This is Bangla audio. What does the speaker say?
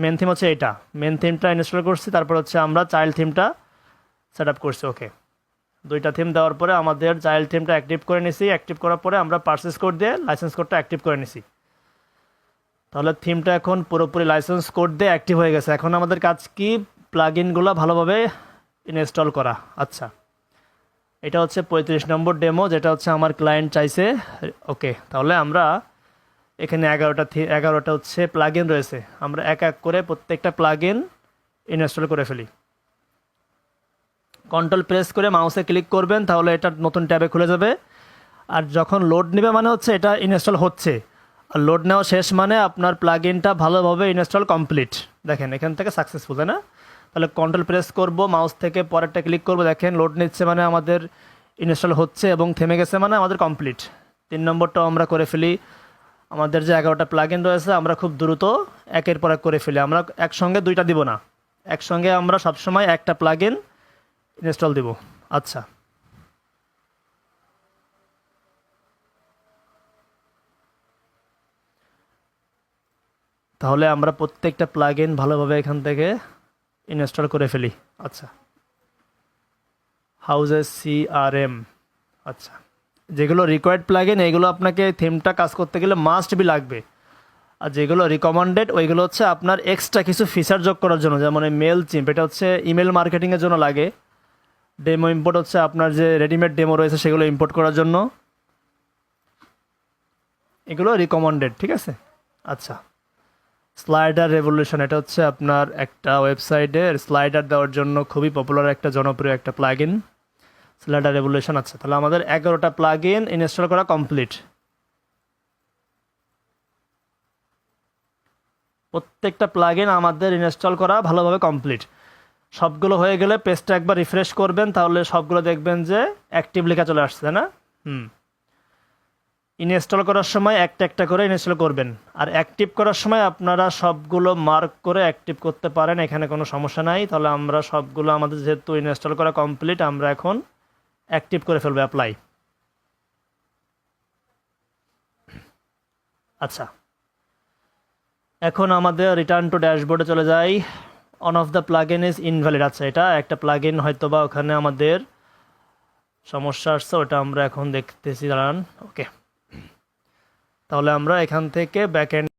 মেন থিম হচ্ছে এটা, মেন থিমটা ইনস্টল করছি, তারপর হচ্ছে আমরা চাইল্ড থিমটা সেট আপ করছি। ওকে, দুইটা থিম দেওয়ার পরে আমাদের চাইল্ড থিমটা অ্যাক্টিভ করে নিছি। অ্যাক্টিভ করার পরে আমরা পারচেস কোড দিয়ে লাইসেন্স কোডটা অ্যাক্টিভ করে নিছি। তাহলে থিমটা এখন পুরোপুরি লাইসেন্স কোড দিয়ে অ্যাক্টিভ হয়ে গেছে। এখন আমাদের কাজ কি, প্লাগইনগুলো ভালোভাবে ইনস্টল করা। আচ্ছা, এটা হচ্ছে 35 নম্বর ডেমো, যেটা হচ্ছে আমার ক্লায়েন্ট চাইছে। ওকে, তাহলে আমরা এখানে 11টা হচ্ছে প্লাগইন রয়েছে, আমরা এক এক করে প্রত্যেকটা প্লাগইন ইনস্টল করে ফেলি। কন্ট্রোল প্রেস করে মাউসে ক্লিক করবেন, তাহলে এটা নতুন ট্যাবে খুলে যাবে। আর যখন লোড নেবে মানে হচ্ছে এটা ইনস্টল হচ্ছে, আর লোড নেওয়া শেষ মানে আপনার প্লাগইনটা ভালোভাবে ইনস্টল কমপ্লিট। দেখেন এখান থেকে সাকসেসফুল, তাই না? তাহলে কন্ট্রোল প্রেস করব, মাউস থেকে পরেরটা ক্লিক করব, দেখেন লোড নিচ্ছে মানে আমাদের ইনস্টল হচ্ছে, এবং থেমে গেছে মানে আমাদের কমপ্লিট। 3 নম্বরটাও আমরা করে ফেলি। আমাদের যে 11টা প্লাগইন রয়েছে আমরা খুব দ্রুত একের পর এক করে ফেলি। আমরা একসঙ্গে দুইটা দিব না, একসঙ্গে আমরা সবসময় একটা প্লাগইন ইনস্টল দিব। আচ্ছা, তাহলে আমরা প্রত্যেকটা প্লাগইন ভালোভাবে এখান থেকে ইনস্টল করে ফেলি। আচ্ছা, হাউজেস সিআরএম। আচ্ছা, যেগুলো রিকোয়ার্ড প্লাগইন এগুলো আপনাকে থিমটা কাজ করতে গেলে মাস্ট বি লাগবে। আর যেগুলো রিকমেন্ডেড ওইগুলো হচ্ছে আপনার এক্সট্রা কিছু ফিচার যোগ করার জন্য, যেমন মেল চিম্প, এটা হচ্ছে ইমেল মার্কেটিংয়ের জন্য লাগে। ডেমো ইম্পোর্ট হচ্ছে আপনার যে রেডিমেড ডেমো রয়েছে সেগুলো ইম্পোর্ট করার জন্য, এগুলো রিকমেন্ডেড, ঠিক আছে। আচ্ছা, স্লাইডার রেভলিউশন, এটা হচ্ছে আপনার একটা ওয়েবসাইটে স্লাইডার দেওয়ার জন্য খুবই পপুলার একটা জনপ্রিয় একটা প্লাগইন, স্লাইডার রেভলিউশন। আচ্ছা, তাহলে আমাদের 11টা প্লাগইন ইনস্টল করা কমপ্লিট। প্রত্যেকটা প্লাগইন আমাদের ইনস্টল করা ভালোভাবে কমপ্লিট। সবগুলো হয়ে গেলে পেজটা একবার রিফ্রেশ করবেন, তাহলে সবগুলো দেখবেন যে অ্যাক্টিভ লেখা চলে আসছে, না? ইনস্টল করার সময় একটা একটা করে ইনস্টল করবেন, আর অ্যাক্টিভ করার সময় আপনারা সবগুলো মার্ক করে অ্যাক্টিভ করতে পারেন, এখানে কোনো সমস্যা নাই। তাহলে আমরা সবগুলো আমাদের যেহেতু ইনস্টল করা কমপ্লিট, আমরা এখন অ্যাক্টিভ করে ফেলবো, অ্যাপ্লাই। আচ্ছা, এখন আমাদের রিটার্ন টু ড্যাশবোর্ডে চলে যাই। On of the plugin is invalid. আচ্ছা, এটা একটা প্লাগইন হয়তো বা ওখানে আমাদের সমস্যা আসছে, ওটা আমরা এখন দেখতেছি, দাঁড়ান। ওকে, তাহলে আমরা এখান থেকে ব্যাক এন্ড